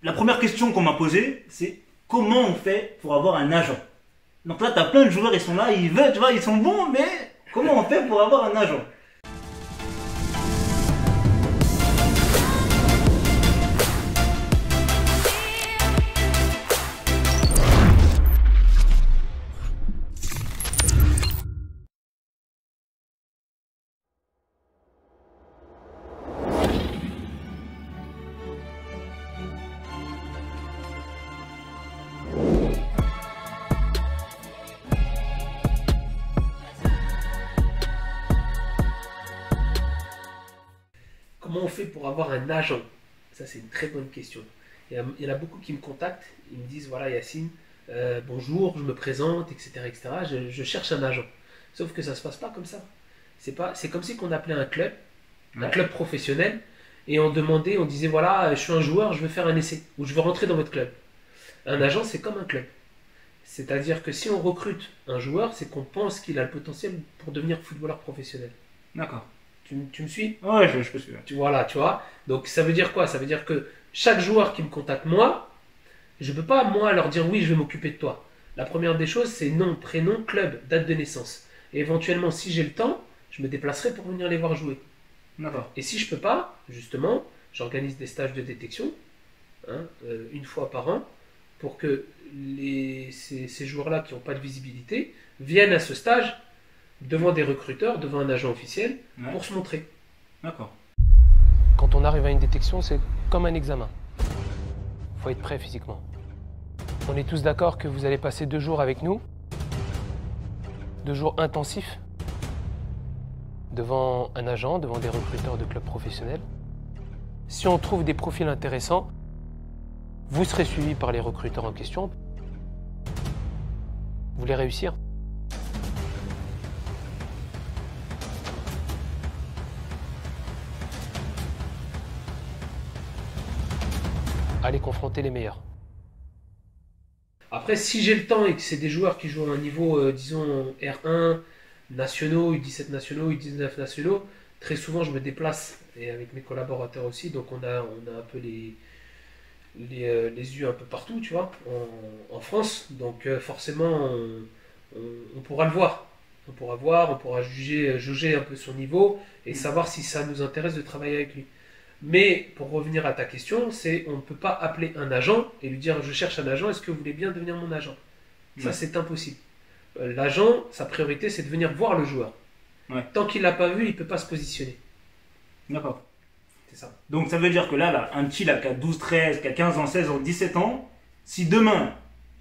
la première question qu'on m'a posée, c'est comment on fait pour avoir un agent? Donc là, tu as plein de joueurs, ils sont là, ils veulent, tu vois, ils sont bons, mais comment on fait pour avoir un agent? Comment on fait pour avoir un agent? Ça, c'est une très bonne question. Il y en a beaucoup qui me contactent, ils me disent, voilà Yacine, bonjour, je me présente, etc. etc. Je cherche un agent. Sauf que ça ne se passe pas comme ça. C'est comme si on appelait un club professionnel, et on demandait, on disait, voilà, je suis un joueur, je veux faire un essai, ou je veux rentrer dans votre club. Un agent, c'est comme un club. C'est-à-dire que si on recrute un joueur, c'est qu'on pense qu'il a le potentiel pour devenir footballeur professionnel. D'accord. Tu me suis? Ouais, je peux suivre. Voilà, tu vois. Donc ça veut dire quoi? Ça veut dire que chaque joueur qui me contacte moi, je ne peux pas moi leur dire oui, je vais m'occuper de toi. La première des choses, c'est nom, prénom, club, date de naissance. Et éventuellement, si j'ai le temps, je me déplacerai pour venir les voir jouer. D'accord. Et si je peux pas, justement, j'organise des stages de détection, hein, une fois par an, pour que ces joueurs-là qui n'ont pas de visibilité viennent à ce stage devant des recruteurs, devant un agent officiel, pour se montrer. D'accord. Quand on arrive à une détection, c'est comme un examen. Il faut être prêt physiquement. On est tous d'accord que vous allez passer 2 jours avec nous, 2 jours intensifs, devant un agent, devant des recruteurs de clubs professionnels. Si on trouve des profils intéressants, vous serez suivi par les recruteurs en question. Vous voulez réussir? Aller confronter les meilleurs. Après, si j'ai le temps et que c'est des joueurs qui jouent à un niveau, disons, R1, nationaux, U17 nationaux, U19 nationaux, très souvent je me déplace, et avec mes collaborateurs aussi, donc on a un peu les yeux un peu partout, tu vois, en France. Donc forcément, on pourra le voir. On pourra voir, on pourra juger un peu son niveau et savoir si ça nous intéresse de travailler avec lui. Mais pour revenir à ta question, on ne peut pas appeler un agent et lui dire je cherche un agent, est-ce que vous voulez bien devenir mon agent? Ça, c'est impossible. L'agent, sa priorité, c'est de venir voir le joueur. Tant qu'il ne l'a pas vu, il ne peut pas se positionner. D'accord. C'est ça. Donc ça veut dire que là, un petit là, qui a 12, 13, qui a 15 ans, 16 ans, 17 ans, si demain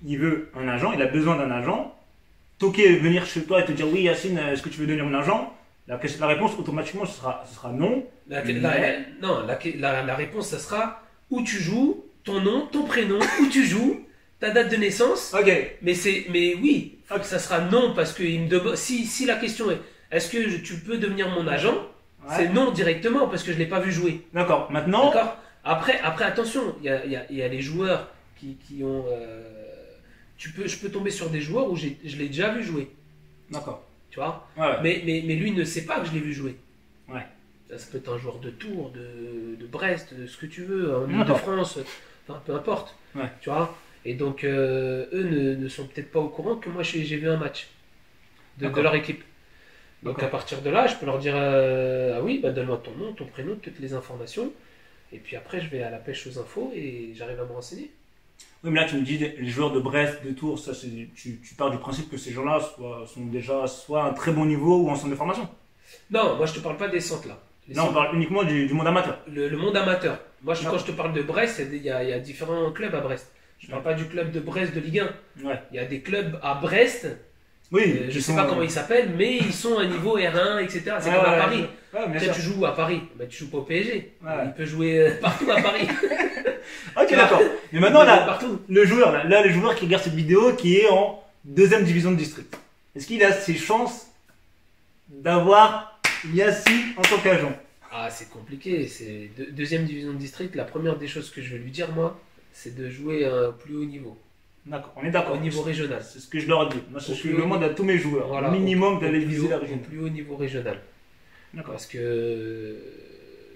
il veut un agent, il a besoin d'un agent, Toké venir chez toi et te dire oui Yacine, est-ce que tu veux devenir mon agent? La réponse automatiquement ce sera non. La réponse, ça sera où tu joues, ton nom, ton prénom, où tu joues, ta date de naissance. Ok. Mais oui, ça sera non parce que si la question est est-ce que tu peux devenir mon agent, c'est non directement parce que je ne l'ai pas vu jouer. D'accord. Maintenant. D'accord. Après, attention, il y a les joueurs qui ont. Je peux tomber sur des joueurs où je l'ai déjà vu jouer. D'accord. Tu vois. Mais lui ne sait pas que je l'ai vu jouer. Ouais. Ça peut être un joueur de Tours, de Brest, de ce que tu veux, en Ile-de-France, enfin peu importe. Tu vois. Et donc eux ne sont peut-être pas au courant que moi j'ai vu un match de leur équipe. Donc à partir de là, je peux leur dire ah oui, bah donne-moi ton nom, ton prénom, toutes les informations. Et puis après, je vais à la pêche aux infos et j'arrive à me renseigner. Oui, mais là, tu me dis les joueurs de Brest, de Tours, ça, tu pars du principe que ces gens-là sont déjà soit à un très bon niveau ou en centre de formation. Non, moi je te parle pas des centres là. On parle uniquement du monde amateur. Le monde amateur. Moi, quand je te parle de Brest, il y a différents clubs à Brest. Je ne parle pas du club de Brest de Ligue 1. Il y a des clubs à Brest. Oui, je ne sais pas comment ils s'appellent, mais ils sont à niveau R1, etc. C'est comme à Paris. Peut-être tu joues à Paris, mais tu joues pas au PSG. Il peut jouer partout à Paris. Ok, d'accord. Mais maintenant, là, le joueur qui regarde cette vidéo, qui est en 2e division de district, est-ce qu'il a ses chances d'avoir Yacine en tant qu'agent? Ah, c'est compliqué. C'est 2e division de district. La première des choses que je vais lui dire, moi, c'est de jouer à un plus haut niveau. D'accord, on est d'accord. Au niveau régional. C'est ce que je leur dis. Moi, c'est ce que je demande à tous mes joueurs. Voilà, minimum d'aller viser la région. Au plus haut niveau régional. Parce que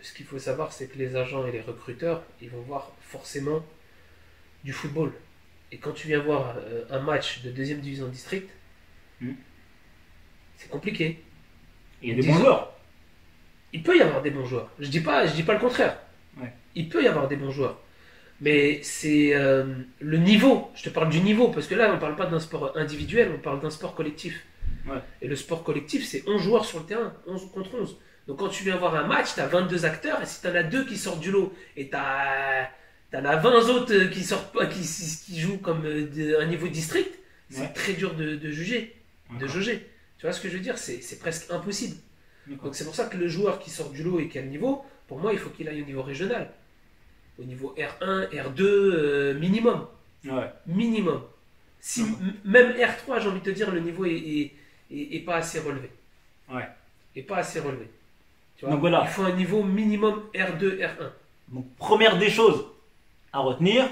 ce qu'il faut savoir, c'est que les agents et les recruteurs, ils vont voir forcément du football. Et quand tu viens voir un match de deuxième division district, Hmm. c'est compliqué. Il y a des bons joueurs. Il peut y avoir des bons joueurs. Je dis pas le contraire. Ouais. Il peut y avoir des bons joueurs. Mais c'est le niveau. Je te parle du niveau. Parce que là, on ne parle pas d'un sport individuel, on parle d'un sport collectif. Ouais. Et le sport collectif, c'est 11 joueurs sur le terrain, 11 contre 11. Donc quand tu viens voir un match, tu as 22 acteurs. Et si tu en as 2 qui sortent du lot et tu en as 20 autres qui sortent pas, qui jouent comme un niveau district, c'est Ouais. très dur de juger, de D'accord. jauger. Tu vois ce que je veux dire? C'est presque impossible. D'accord. Donc c'est pour ça que le joueur qui sort du lot et qui a le niveau, pour moi, il faut qu'il aille au niveau régional. Au niveau R1, R2, minimum. Ouais. Minimum. Si, D'accord. même R3, j'ai envie de te dire, le niveau est pas assez relevé. Ouais. Et pas assez relevé. Tu vois, Donc voilà. il faut un niveau minimum R2, R1. Donc, première des choses à retenir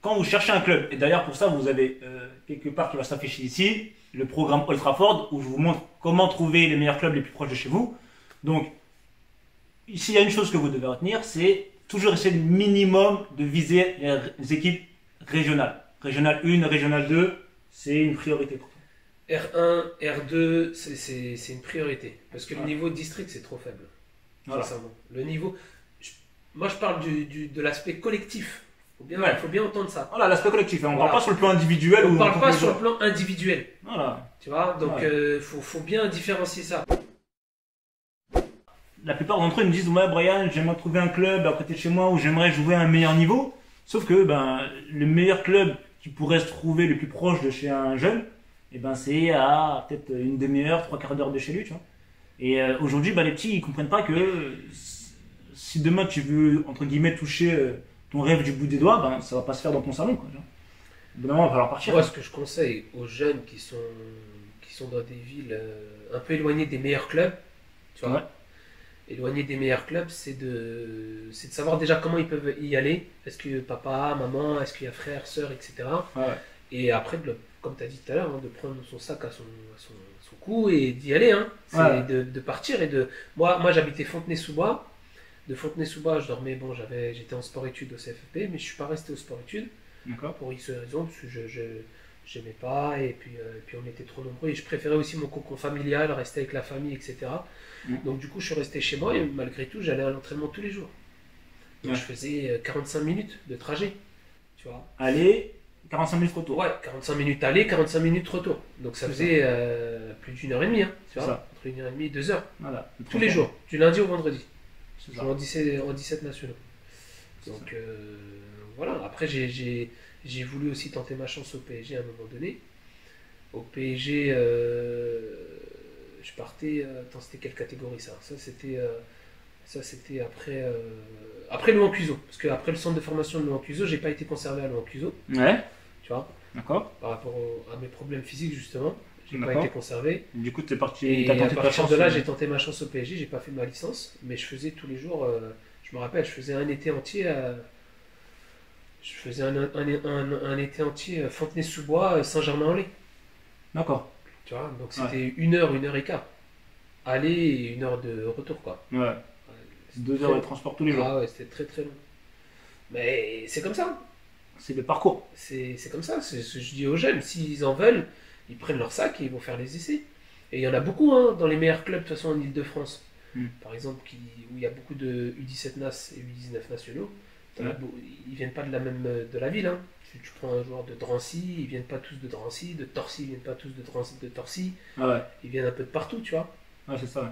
quand vous cherchez un club. Et d'ailleurs, pour ça, vous avez quelque part qui va s'afficher ici, le programme Old Trafford, où je vous montre comment trouver les meilleurs clubs les plus proches de chez vous. Donc, ici, il y a une chose que vous devez retenir, c'est toujours essayer le minimum de viser les équipes régionales. Régionale 1, régionale 2, c'est une priorité pour toi. R1, R2, c'est une priorité. Parce que le Ouais. niveau district, c'est trop faible. Voilà. Sincèrement. Le niveau. Moi, je parle de l'aspect collectif. Ouais. Faut bien entendre ça. Voilà, l'aspect collectif. Hein. On ne Voilà. parle pas sur le plan individuel. On où ne parle compte pas les sur le joueurs. plan individuel. Voilà. Tu vois, donc Ouais. faut bien différencier ça. La plupart d'entre eux me disent ouais Brian, j'aimerais trouver un club à côté de chez moi où j'aimerais jouer à un meilleur niveau. Sauf que le meilleur club qui pourrait se trouver le plus proche de chez un jeune, c'est à peut-être une demi-heure, 3/4 d'heure de chez lui, tu vois. Et aujourd'hui, les petits ils comprennent pas que si demain tu veux entre guillemets toucher ton rêve du bout des doigts, ça va pas se faire dans ton salon, quoi. Tu vois. Au bout d'un moment, il va falloir partir. Moi, ce que je conseille aux jeunes qui sont dans des villes un peu éloignées des meilleurs clubs, tu vois, Ouais. éloignées des meilleurs clubs, c'est de savoir déjà comment ils peuvent y aller. Est-ce que papa, maman, est-ce qu'il y a frère, sœur, etc. Ouais, ouais. Et après, comme tu as dit tout à l'heure, de prendre son sac à son cou et d'y aller. Hein. C'est Ouais. de partir et de. Moi j'habitais Fontenay-sous-Bois. De Fontenay-sous-Bois, je dormais, j'étais en sport-études au CFFP, mais je suis pas resté au sport-études D'accord. pour X raisons, parce que j'aimais pas, et puis on était trop nombreux, et je préférais aussi mon cocon familial, rester avec la famille, etc. Mm. Donc du coup, je suis resté chez moi, et malgré tout, j'allais à l'entraînement tous les jours. Donc Ouais. je faisais 45 minutes de trajet, tu vois. Allez, 45 minutes retour. Ouais, 45 minutes aller, 45 minutes retour. Donc ça C'est faisait plus d'une heure et demie, hein, tu C'est vois, ça. entre une heure et demie et 2 heures. Voilà. Tous les jours, du lundi au vendredi. C'est Je ça. joue en 17 nationaux. Donc voilà, après j'ai voulu aussi tenter ma chance au PSG à un moment donné. Au PSG, je partais. Attends, c'était quelle catégorie ça? Ça c'était après Louan Cuiseaux. Parce qu'après le centre de formation de Louan Cuiseaux, j'ai pas été conservé à Louan Cuiseaux, Ouais, tu vois, d'accord. par rapport à mes problèmes physiques justement. J'ai pas D'accord. été conservé. Du coup, t'es parti. Et T'as à tenté ta partir chance. de là, j'ai tenté ma chance au PSG, j'ai pas fait ma licence, mais je faisais tous les jours, je me rappelle, je faisais un été entier un été entier Fontenay-sous-Bois, Saint-Germain-en-Laye. D'accord. Tu vois, donc c'était 1 heure et quart. Aller et 1 heure de retour, quoi. Ouais. Ouais, 2 heures de transport tous les jours. Ah ouais, c'était très très long. Mais c'est comme ça. C'est le parcours. C'est comme ça. C'est ce que je dis aux jeunes. S'ils en veulent, ils prennent leur sac et ils vont faire les essais. Et il y en a beaucoup hein, dans les meilleurs clubs, de toute façon, en Ile-de-France. Mm. Par exemple, où il y a beaucoup de U17 NAS et U19 nationaux. Ouais. Ils viennent pas de la ville. Hein. Tu prends un joueur de Drancy, ils viennent pas tous de Drancy. De Torcy, ils viennent pas tous de Torcy. Ah ouais. Ils viennent un peu de partout, tu vois. Ouais, c'est ça. Ouais.